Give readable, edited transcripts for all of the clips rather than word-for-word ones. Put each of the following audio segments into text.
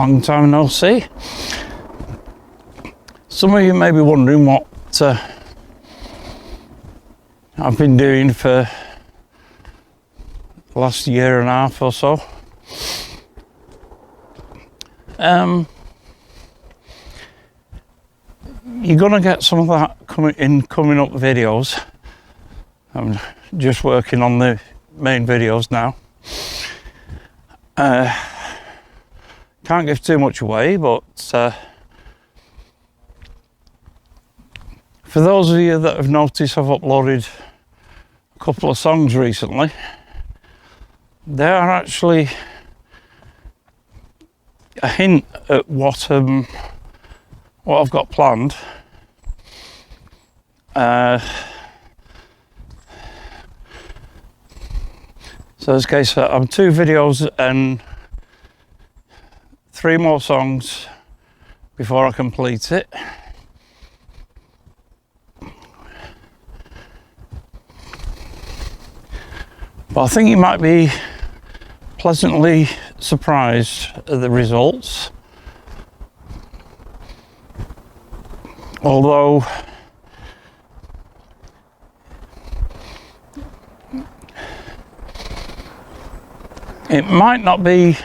long time no see. Some of you may be wondering what I've been doing for the last year and a half or so. You're gonna get some of that coming up videos. I'm just working on the main videos now. Can't give too much away, but for those of you that have noticed, I've uploaded a couple of songs recently. They are actually a hint at what I've got planned. So in this case, I'm 2 videos and 3 more songs before I complete it. But I think you might be pleasantly surprised at the results. Although it might not be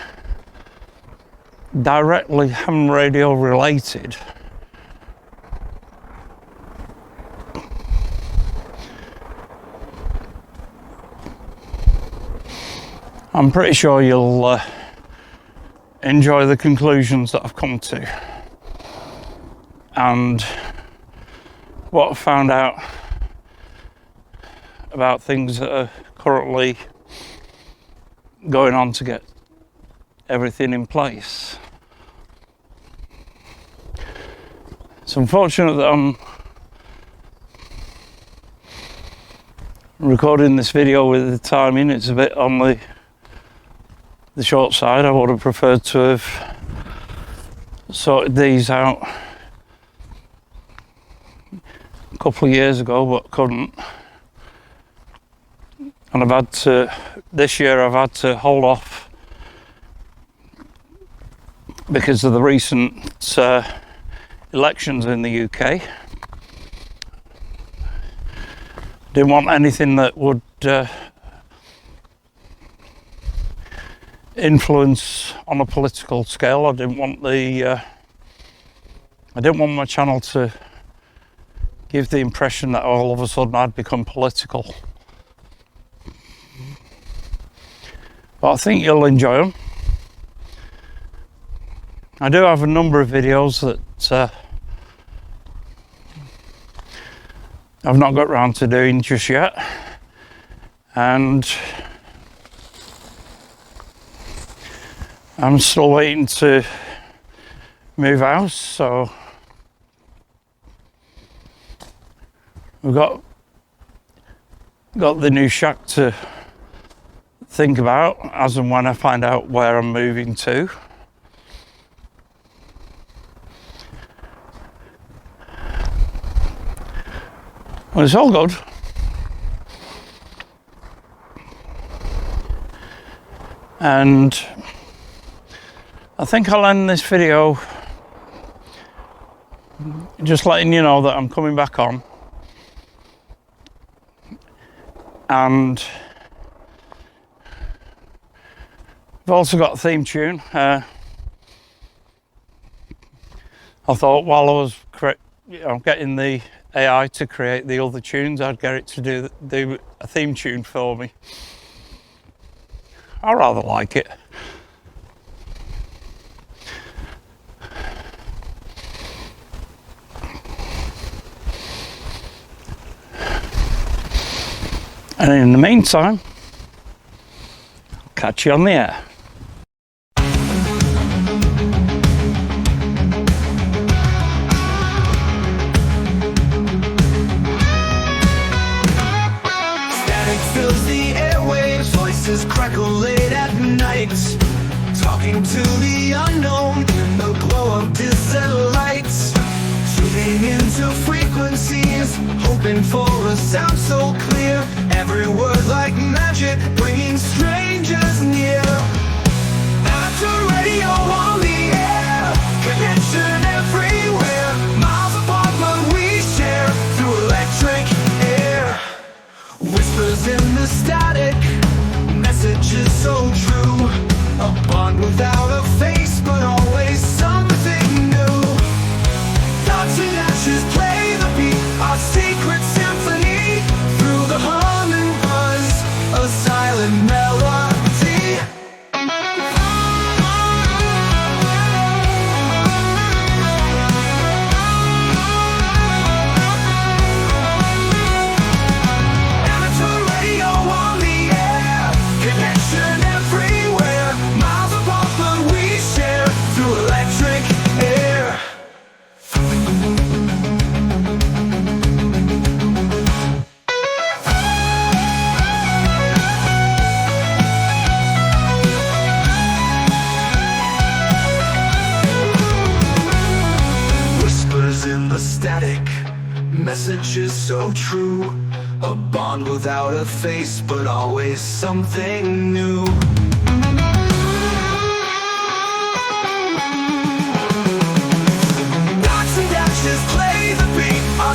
directly ham radio related, I'm pretty sure you'll enjoy the conclusions that I've come to and what I've found out about things that are currently going on to get everything in place. It's unfortunate that I'm recording this video with the timing. It's a bit on the short side. I would have preferred to have sorted these out a couple of years ago, but couldn't. And this year I've had to hold off because of the recent elections in the UK. Didn't want anything that would influence on a political scale. I didn't want my channel to give the impression that all of a sudden I'd become political. But I think you'll enjoy them. I do have a number of videos that I've not got round to doing just yet, and I'm still waiting to move house, so we've got the new shack to think about as and when I find out where I'm moving to. Well, it's all good. And I think I'll end this video just letting you know that I'm coming back on. And I've also got a theme tune. I thought while I was getting the AI to create the other tunes, I'd get it to do a theme tune for me. I rather like it. And in the meantime, I'll catch you on the air. Static fills the airwaves, voices crackle late at night, talking to the unknown in the glow of distant lights, tuning into frequencies, hoping for a sound so clear, every word like magic, bringing strangers near. After radio on the air. never static. Messages so true. A bond without a face, but always something new. Dots and dashes play the beat. Our